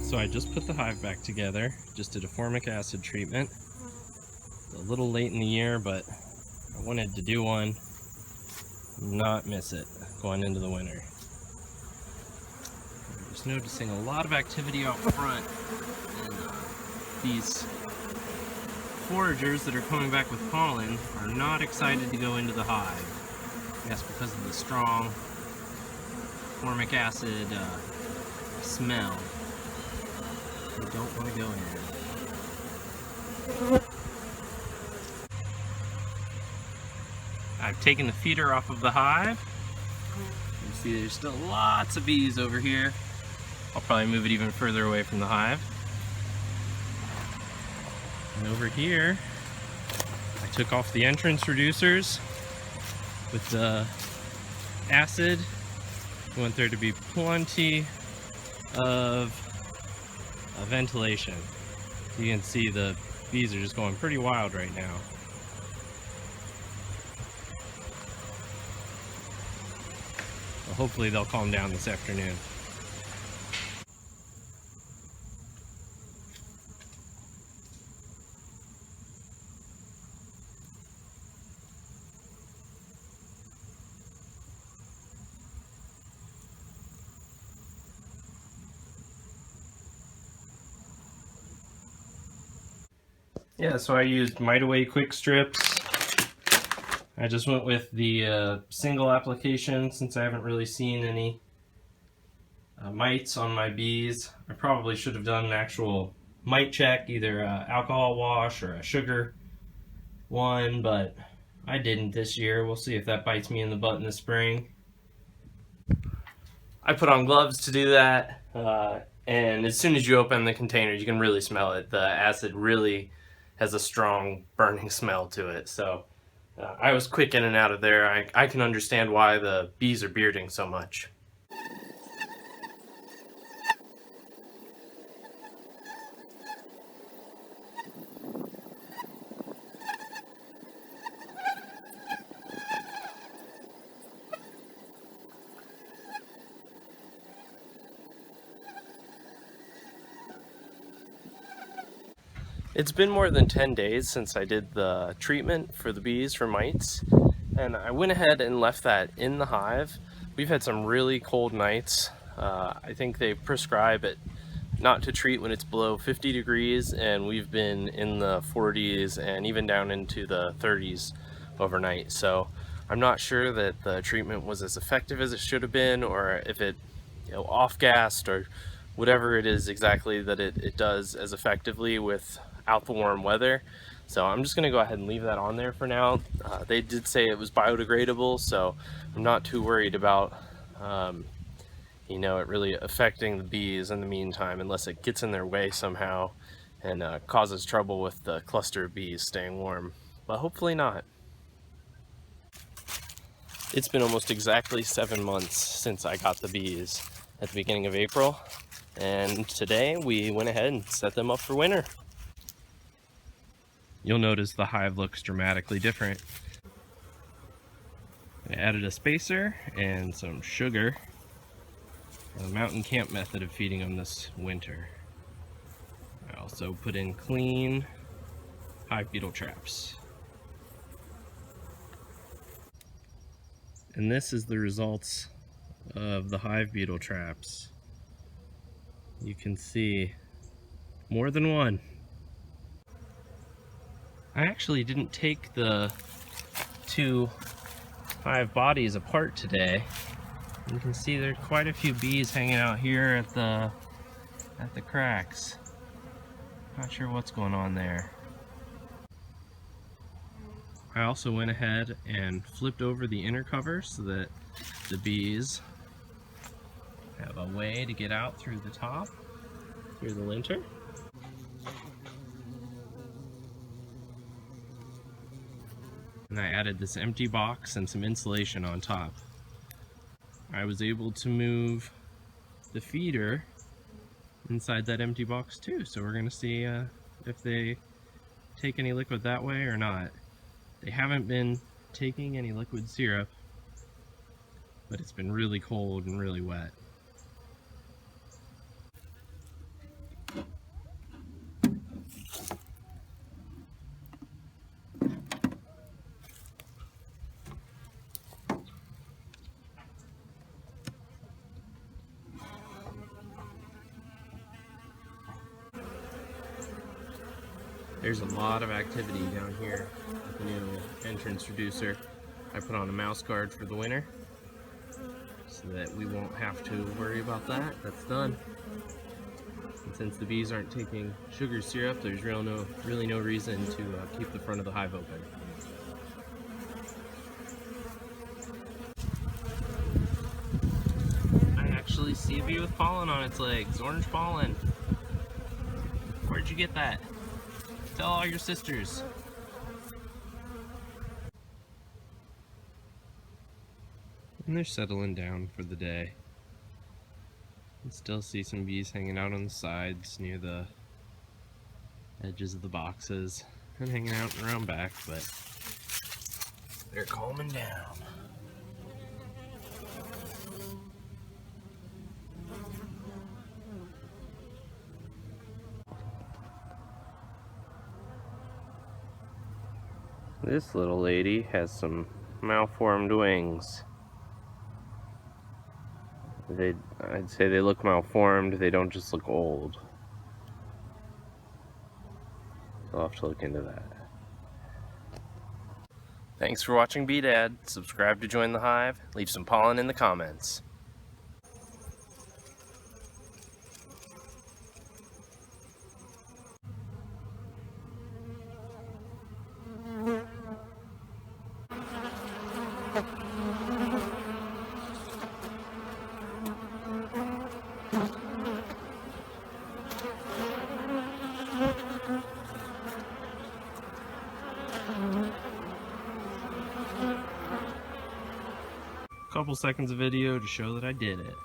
So I just put the hive back together, just did a formic acid treatment. It's a little late in the year, but I wanted to do one, not miss it going into the winter. I'm just noticing a lot of activity out front, and these foragers that are coming back with pollen are not excited to go into the hive. I guess because of the strong formic acid smell. They don't want to go in. I've taken the feeder off of the hive. You can see there's still lots of bees over here. I'll probably move it even further away from the hive. And over here, I took off the entrance reducers with the acid. I want there to be plenty of ventilation. You can see the bees are just going pretty wild right now. Well, hopefully they'll calm down this afternoon. Yeah, so I used Mite Away Quick Strips. I just went with the single application since I haven't really seen any mites on my bees. I probably should have done an actual mite check, either alcohol wash or a sugar one, but I didn't this year. We'll see if that bites me in the butt in the spring. I put on gloves to do that, and as soon as you open the container, you can really smell it. The acid really has a strong burning smell to it, so I was quick in and out of there. I can understand why the bees are bearding so much. It's been more than 10 days since I did the treatment for the bees for mites, and I went ahead and left that in the hive. We've had some really cold nights. I think they prescribe it not to treat when it's below 50 degrees, and we've been in the 40s and even down into the 30s overnight. So I'm not sure that the treatment was as effective as it should have been, or if it off-gassed, or whatever it is exactly that it does as effectively without the warm weather. So I'm just going to go ahead and leave that on there for now. They did say it was biodegradable, so I'm not too worried about it really affecting the bees in the meantime, unless it gets in their way somehow and causes trouble with the cluster of bees staying warm, but hopefully not. It's been almost exactly 7 months since I got the bees at the beginning of April, and today we went ahead and set them up for winter. You'll notice the hive looks dramatically different. I added a spacer and some sugar. A mountain camp method of feeding them this winter. I also put in clean hive beetle traps. And this is the results of the hive beetle traps. You can see more than one. I actually didn't take the two hive bodies apart today. You can see there's quite a few bees hanging out here at the cracks. Not sure what's going on there. I also went ahead and flipped over the inner cover so that the bees have a way to get out through the top, through the linter. And I added this empty box and some insulation on top. I was able to move the feeder inside that empty box too, so we're going to see if they take any liquid that way or not. They haven't been taking any liquid syrup, but it's been really cold and really wet. There's a lot of activity down here with the new entrance reducer. I put on a mouse guard for the winter so that we won't have to worry about that. That's done. And since the bees aren't taking sugar syrup, there's really no reason to keep the front of the hive open. I actually see a bee with pollen on its legs, orange pollen. Where'd you get that? Tell all your sisters. And they're settling down for the day. You can still see some bees hanging out on the sides near the edges of the boxes and hanging out around back, but they're calming down. This little lady has some malformed wings. I'd say they look malformed, they don't just look old. I'll have to look into that. Thanks for watching Beedad. Subscribe to join the hive. Leave some pollen in the comments. Couple seconds of video to show that I did it.